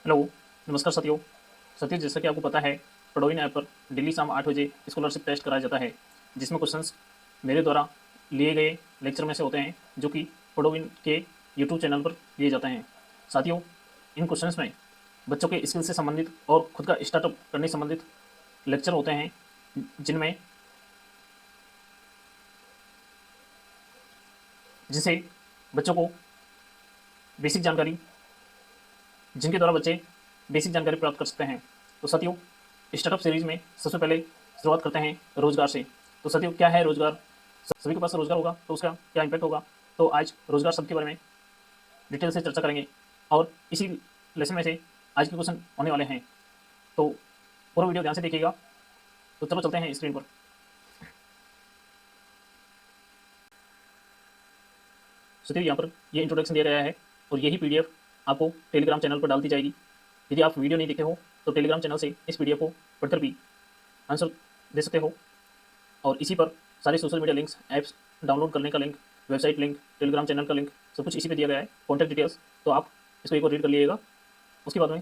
Hello, नमस्कार साथियों। साथियों, जैसा कि आपको पता है, पढ़ोइन ऐप पर डेली शाम 8 बजे स्कॉलरशिप टेस्ट कराया जाता है, जिसमें क्वेश्चंस मेरे द्वारा लिए गए लेक्चर में से होते हैं, जो कि पढ़ोइन के यूट्यूब चैनल पर दिए जाते हैं। साथियों, इन क्वेश्चंस में बच्चों के स्किल से संबंधित और खुद का स्टार्टअप करने से संबंधित लेक्चर होते हैं, जिनमें जिनसे बच्चों को बेसिक जानकारी जिनके द्वारा बच्चे बेसिक जानकारी प्राप्त कर सकते हैं। तो साथियों, स्टार्टअप सीरीज में सबसे पहले शुरुआत करते हैं रोजगार से। तो साथियों, क्या है रोजगार? सभी के पास रोजगार होगा तो उसका क्या इम्पैक्ट होगा? तो आज रोजगार शब्द के बारे में डिटेल से चर्चा करेंगे और इसी लेसन में से आज के क्वेश्चन होने वाले हैं। तो पूरा वीडियो ध्यान से देखिएगा। तो चलो चलते हैं स्क्रीन पर। साथियों, यहाँ पर ये इंट्रोडक्शन दिया गया है और यही पीडीएफ आपको टेलीग्राम चैनल पर डाल दी जाएगी। यदि आप वीडियो नहीं देखे हो तो टेलीग्राम चैनल से इस पीडीएफ को पढ़कर भी आंसर दे सकते हो। और इसी पर सारे social media links, apps download करने का link, website link, Telegram channel का लिंक, सब कुछ इसी पे दिया गया है, कॉन्टैक्ट डिटेल्स। तो आप इसको एक बार रीड कर लीजिएगा। उसके बाद में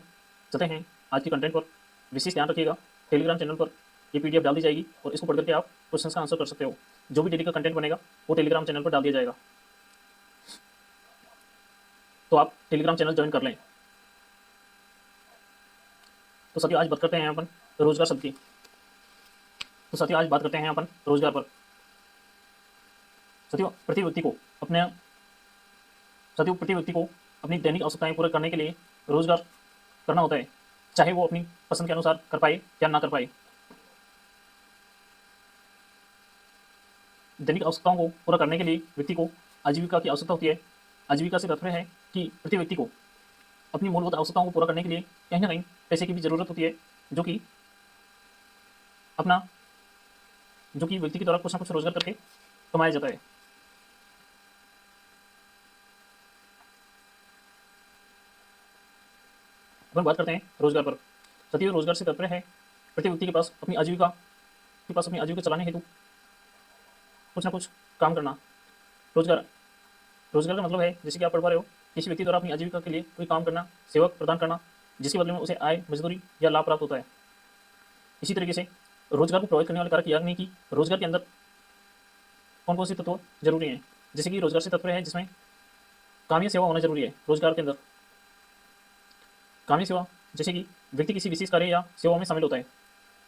चलते हैं आज के कंटेंट पर। विशेष ध्यान रखिएगा, टेलीग्राम चैनल पर ये पीडीएफ डाल दी जाएगी और इसको पढ़ करके आप क्वेश्चन का आंसर कर सकते हो। जो भी डेली का कंटेंट बनेगा वो टेलीग्राम चैनल पर डाल दिया जाएगा, तो आप टेलीग्राम चैनल ज्वाइन कर लें। तो साथियों, आज बात करते हैं अपन रोजगार शब्द की। तो साथियों, आज बात करते हैं अपन रोजगार पर। साथियों, प्रति व्यक्ति को अपने साथियों प्रति व्यक्ति को अपनी दैनिक आवश्यकताएं पूरा करने के लिए रोजगार करना होता है, चाहे वो अपनी पसंद के अनुसार कर पाए या ना कर पाए। दैनिक आवश्यकताओं को पूरा करने के लिए व्यक्ति को आजीविका की आवश्यकता होती है। आजीविका से तात्पर्य है कि प्रति व्यक्ति को अपनी मूलभूत आवश्यकताओं को पूरा करने के लिए कहीं ना कहीं पैसे की भी जरूरत होती है, जो कि अपना जो कि व्यक्ति के द्वारा कुछ ना कुछ रोजगार करके कमाया जाता है। अपन बात करते हैं रोजगार पर। साथियों, रोजगार से तात्पर्य है प्रति व्यक्ति के पास अपनी आजीविका चलाने हेतु कुछ ना कुछ काम करना। रोजगार रोजगार का मतलब है, जैसे कि आप पढ़ पा रहे हो, किसी व्यक्ति द्वारा अपनी आजीविका के लिए कोई काम करना, सेवा प्रदान करना, जिसके बदले में उसे आय, मजदूरी या लाभ प्राप्त होता है। इसी तरीके से रोजगार को प्रोवाइड करने वाले कारक यह नहीं कि रोजगार के अंदर कौन कौन से तत्व जरूरी हैं। जैसे कि रोजगार से तात्पर्य है जिसमें काम या सेवा होना जरूरी है। रोजगार के अंदर काम या सेवा, जैसे कि व्यक्ति किसी विशेष कार्य या सेवा में शामिल होता है।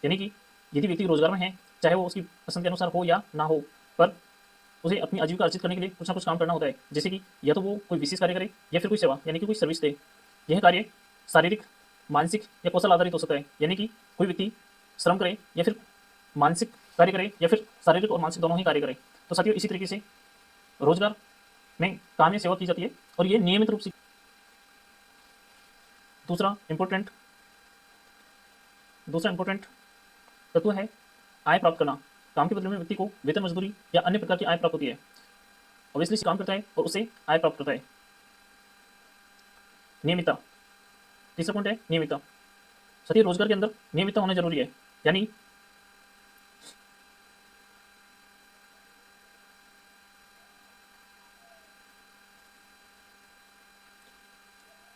यानी कि यदि व्यक्ति रोजगार में है, चाहे वो उसकी पसंद के अनुसार हो या ना हो, पर उसे अपनी आजीविका अर्जित करने के लिए कुछ ना कुछ काम करना होता है। जैसे कि या तो वो कोई विशेष कार्य करे या फिर कोई सेवा यानी कि कोई सर्विस दे। यह कार्य शारीरिक, मानसिक या कौशल आधारित हो सकता है, यानी कि कोई व्यक्ति श्रम करे या फिर मानसिक कार्य करे या फिर शारीरिक और मानसिक दोनों ही कार्य करे। तो साथियों, इसी तरीके से रोजगार में काम या सेवा की जाती है और ये नियमित रूप से। दूसरा इंपॉर्टेंट तत्व है आय प्राप्त करना। काम के बदले में व्यक्ति को वेतन, मजदूरी या अन्य प्रकार की आय प्राप्त होती है। ऑब्वियसली काम करता है और उससे आय प्राप्त करता है। नियमितता, तीसरा पॉइंट है नियमितता। साथियों, रोजगार के अंदर नियमितता होना जरूरी है। यानी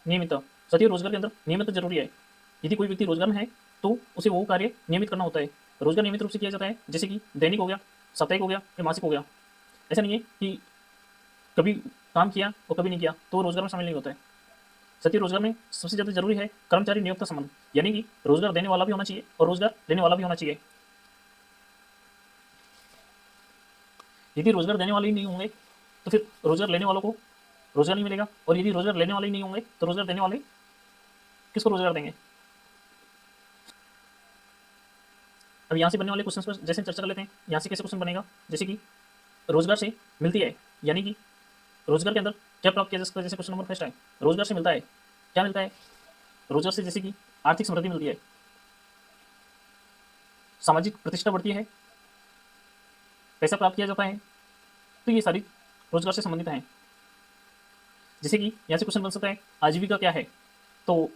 नियमितता साथियों, रोजगार के अंदर नियमितता जरूरी है। यदि कोई व्यक्ति रोजगार में है तो उसे वो कार्य नियमित करना होता है। रोजगार नियमित रूप से किया जाता है, जैसे कि दैनिक हो गया, साप्ताहिक हो गया या मासिक हो गया। ऐसा नहीं है कि कभी काम किया और कभी नहीं किया तो रोजगार में शामिल नहीं होता है। साथियों, रोजगार में सबसे ज्यादा जरूरी है कर्मचारी नियोक्ता संबंध, यानी कि रोजगार देने वाला भी होना चाहिए और रोजगार लेने वाला भी होना चाहिए। यदि रोजगार देने वाले ही नहीं होंगे तो फिर रोजगार लेने वालों को रोजगार नहीं मिलेगा, और यदि रोजगार लेने वाले ही नहीं होंगे तो रोजगार देने वाले किसको रोजगार देंगे? अब यहाँ से बनने वाले क्वेश्चन पर जैसे चर्चा कर लेते हैं। यहाँ से कैसे क्वेश्चन बनेगा, जैसे कि रोजगार से मिलती है, यानी कि रोजगार के अंदर क्या प्राप्त किया जा सकता है। जैसे क्वेश्चन नंबर फर्स्ट है, रोजगार से मिलता है, क्या मिलता है? रोजगार से जैसे कि आर्थिक समृद्धि मिलती है, सामाजिक प्रतिष्ठा बढ़ती है, पैसा प्राप्त किया जाता है। तो ये सारी रोजगार से संबंधित हैं। जैसे कि यहाँ से क्वेश्चन बन सकता है आजीविका क्या है। तो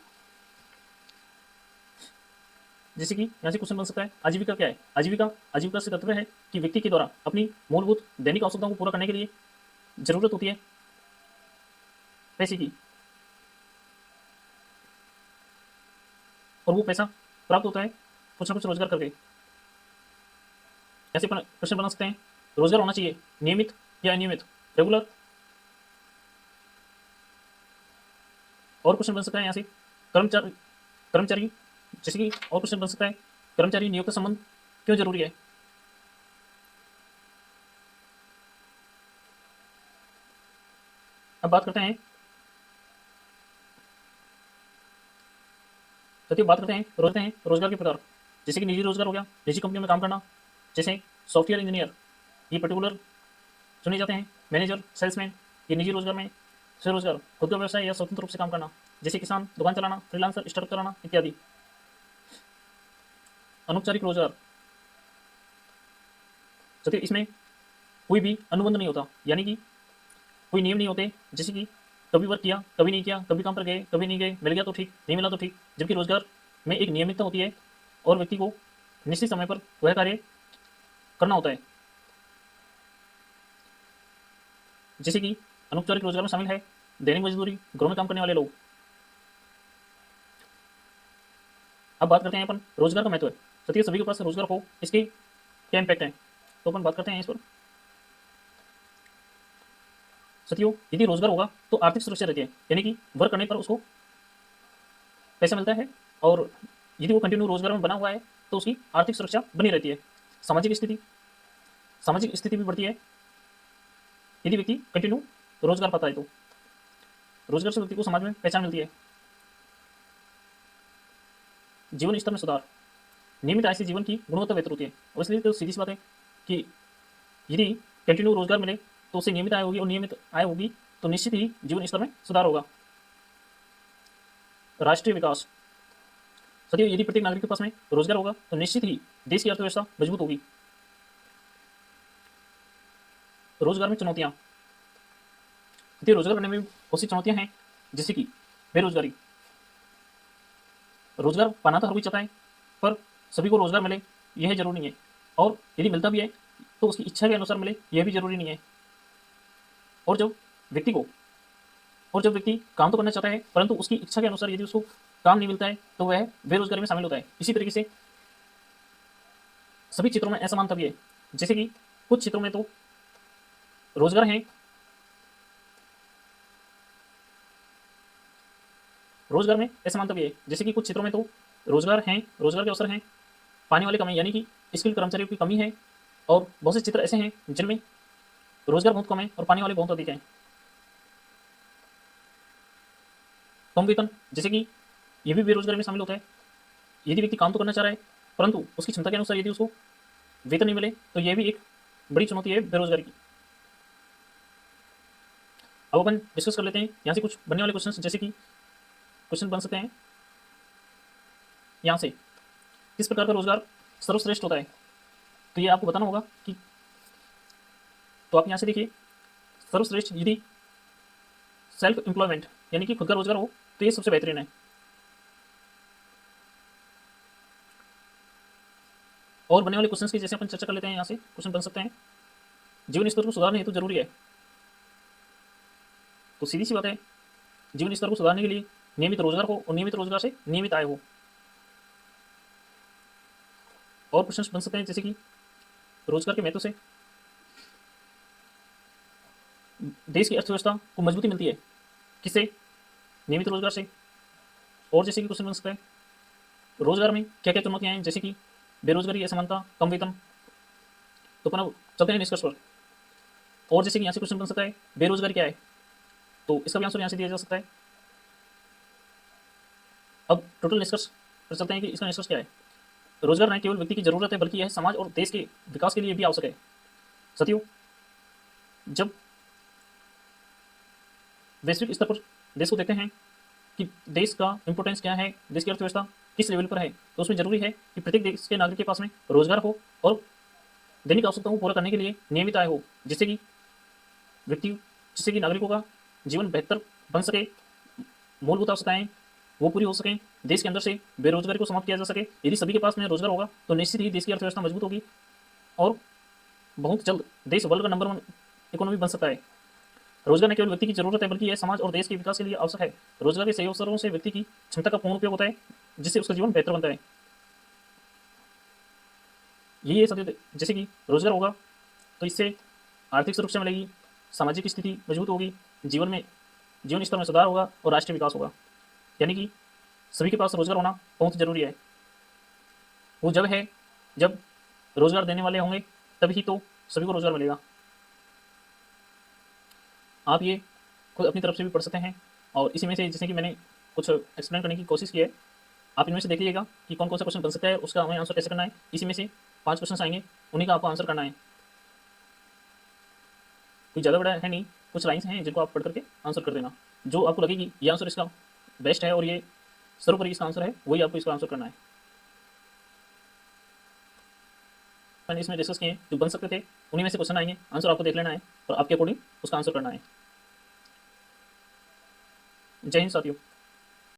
जैसे कि यहाँ से क्वेश्चन बन सकता है आजीविका क्या है। आजीविका से तात्पर्य है कि व्यक्ति के द्वारा अपनी मूलभूत दैनिक आवश्यकताओं को पूरा करने के लिए जरूरत होती है पैसे की। और वो पैसा प्राप्त होता है कुछ ना कुछ रोजगार करके। ऐसे प्रश्न बना सकते हैं, रोजगार होना चाहिए नियमित या अनियमित, रेगुलर। और क्वेश्चन बन सकता है यहाँ से कर्मचारी कर्मचारी जैसे कि और क्वेश्चन बन सकता है, कर्मचारी नियोक्ता संबंध क्यों जरूरी है। अब बात करते हैं रोजगार के प्रकार। जैसे कि निजी रोजगार हो गया, निजी कंपनियों में काम करना, जैसे सॉफ्टवेयर इंजीनियर, ये पर्टिकुलर चुने जाते हैं। मैनेजर, सेल्समैन, ये निजी रोजगार में। स्वरोजगार, खुद का व्यवसाय या स्वतंत्र रूप से काम करना, जैसे किसान, दुकान चलाना, फ्रीलांसर, स्टार्टअप चलाना इत्यादि। अनौपचारिक रोजगार, सत्य इसमें कोई भी अनुबंध नहीं होता, यानी कि कोई नियम नहीं होते, जैसे कि कभी वर्क किया, कभी नहीं किया, कभी काम पर गए, कभी नहीं गए, मिल गया तो ठीक, नहीं मिला तो ठीक। जबकि रोजगार में एक नियमितता होती है और व्यक्ति को निश्चित समय पर वह कार्य करना होता है। जैसे कि अनौपचारिक रोजगार में शामिल है दैनिक मजदूरी, घरों में काम करने वाले लोग। अब बात करते हैं अपन रोजगार का महत्व। सत्य सभी के पास रोजगार हो, इसके क्या इम्पैक्ट है, तो अपन बात करते हैं इस पर। साथियों, यदि रोजगार होगा तो आर्थिक सुरक्षा रहती है, यानी कि वर्क करने पर उसको पैसा मिलता है, और यदि वो कंटिन्यू रोजगार में बना हुआ है तो उसकी आर्थिक सुरक्षा बनी रहती है। सामाजिक स्थिति भी बढ़ती है यदि व्यक्ति कंटिन्यू रोजगार पाता है तो। रोजगार से व्यक्ति को समाज में पहचान मिलती है। जीवन स्तर में सुधार, नियमित आय से जीवन की गुणवत्ता बेहतर होती है, और इसलिए तो सीधी सी बात है कि यदि कंटिन्यू रोजगार मिले तो उससे नियमित आय होगी, और नियमित आय होगी तो निश्चित ही जीवन स्तर में सुधार होगा। राष्ट्रीय विकास, साथियों यदि प्रत्येक नागरिक के पास में रोजगार होगा तो निश्चित ही देश की अर्थव्यवस्था मजबूत होगी। रोजगार में चुनौतियां, साथियों रोजगार करने में बहुत सी चुनौतियां हैं, जैसे कि बेरोजगारी। रोजगार पाना तो हर कोई चाहता है, पर सभी को रोजगार मिले यह जरूरी नहीं है, और यदि मिलता भी है तो उसकी इच्छा के अनुसार मिले यह भी जरूरी नहीं है। और जब व्यक्ति काम तो करना चाहता है, परंतु उसकी इच्छा के अनुसार यदि उसको काम नहीं मिलता है तो वह बेरोजगारी में शामिल होता है। इसी तरीके से सभी क्षेत्रों में असमानता भी है, जैसे कि कुछ क्षेत्रों में तो रोजगार है, रोजगार में असमानता भी है, जैसे कि कुछ क्षेत्रों में तो रोजगार के अवसर हैं, पाने वाले कम है, यानी कि स्किल कर्मचारियों की कमी है, और बहुत से क्षेत्र ऐसे हैं जिनमें रोजगार बहुत कम है और पाने वाले बहुत अधिक हैं। कम वेतन, जैसे कि ये भी बेरोजगारी में शामिल होता है। यदि व्यक्ति काम तो करना चाह रहा है, परंतु उसकी क्षमता के अनुसार यदि उसको वेतन नहीं मिले तो यह भी एक बड़ी चुनौती है बेरोजगारी की। अब अपन डिस्कस कर लेते हैं यहाँ से कुछ बनने वाले क्वेश्चन, जैसे कि क्वेश्चन बन सकते हैं यहाँ से, किस प्रकार का रोजगार सर्वश्रेष्ठ होता है, तो ये आपको बताना होगा कि, तो आप यहाँ से देखिए, सर्वश्रेष्ठ यदि सेल्फ एम्प्लॉयमेंट यानी कि खुद का रोजगार हो तो ये सबसे बेहतरीन है। और बनने वाले क्वेश्चन की जैसे अपन चर्चा कर लेते हैं, यहाँ से क्वेश्चन बन सकते हैं, जीवन स्तर को सुधारने हेतु जरूरी है, तो सीधी सी बात है जीवन स्तर को सुधारने के लिए नियमित रोजगार हो, और नियमित रोजगार से नियमित आय हो। और क्वेश्चन बन सकते हैं जैसे कि रोजगार के महत्व से देश की अर्थव्यवस्था को मजबूती मिलती है, किससे, नियमित रोजगार से। और जैसे कि क्वेश्चन बन सकता है रोजगार में क्या क्या चुनौतियां हैं, जैसे कि बेरोजगारी, असमानता, कम वेतन। तो अपन अब चलते हैं निष्कर्ष पर। और जैसे कि यहाँ से क्वेश्चन बन सकता है बेरोजगारी क्या है, तो इसका भी आंसर यहाँ से दिया जा सकता है। अब टोटल निष्कर्ष पर चलते हैं कि इसका निष्कर्ष क्या है। रोजगार न केवल व्यक्ति की जरूरत है, बल्कि यह समाज और देश के विकास के लिए भी आवश्यक है। साथियों, जब वैश्विक स्तर पर देश को देखते हैं कि देश का इंपोर्टेंस क्या है, देश की अर्थव्यवस्था किस लेवल पर है, तो उसमें जरूरी है कि प्रत्येक देश के नागरिक के पास में रोजगार हो, और दैनिक आवश्यकताओं को पूरा करने के लिए नियमित आय हो, जिससे कि नागरिकों का जीवन बेहतर बन सके, मूलभूत आवश्यकताएं वो पूरी हो सकें, देश के अंदर से बेरोजगारी को समाप्त किया जा सके। यदि सभी के पास में रोजगार होगा तो निश्चित ही देश की अर्थव्यवस्था मजबूत होगी, और बहुत जल्द देश वर्ल्ड का नंबर 1 इकोनॉमी बन सकता है। रोजगार न केवल व्यक्ति की जरूरत है, बल्कि यह समाज और देश के विकास के लिए आवश्यक है। रोजगार के सही अवसरों से व्यक्ति की क्षमता का पूर्ण उपयोग होता है, जिससे उसका जीवन बेहतर बनता है। यही है साथियों, जैसे कि रोजगार होगा तो इससे आर्थिक सुरक्षा मिलेगी, सामाजिक स्थिति मजबूत होगी, जीवन स्तर में सुधार होगा और राष्ट्रीय विकास होगा। यानी कि सभी के पास रोजगार होना बहुत जरूरी है। वो जब है जब रोजगार देने वाले होंगे तभी तो सभी को रोजगार मिलेगा। आप ये खुद अपनी तरफ से भी पढ़ सकते हैं और इसी में से जैसे कि मैंने कुछ एक्सप्लेन करने की कोशिश की है, आप इनमें से देख लीजिएगा कि कौन कौन सा क्वेश्चन बन सकता है, उसका हमें आंसर कैसे करना है। इसी में से 5 क्वेश्चन आएंगे, उन्हीं का आपको आंसर करना है। कोई ज़्यादा बड़ा है नहीं, कुछ लाइन्स हैं जिनको आप पढ़ करके आंसर कर देना। जो आपको लगेगी ये आंसर इसका बेस्ट है और ये सर्वोपरि इसका आंसर है, वही आपको इसका आंसर करना है। मैंने इसमें डिस्कस किए जो बन सकते थे, उन्हीं में से क्वेश्चन आएंगे, आंसर आपको देख लेना है और आपके अकॉर्डिंग उसका आंसर करना है। जय हिंद साथियों।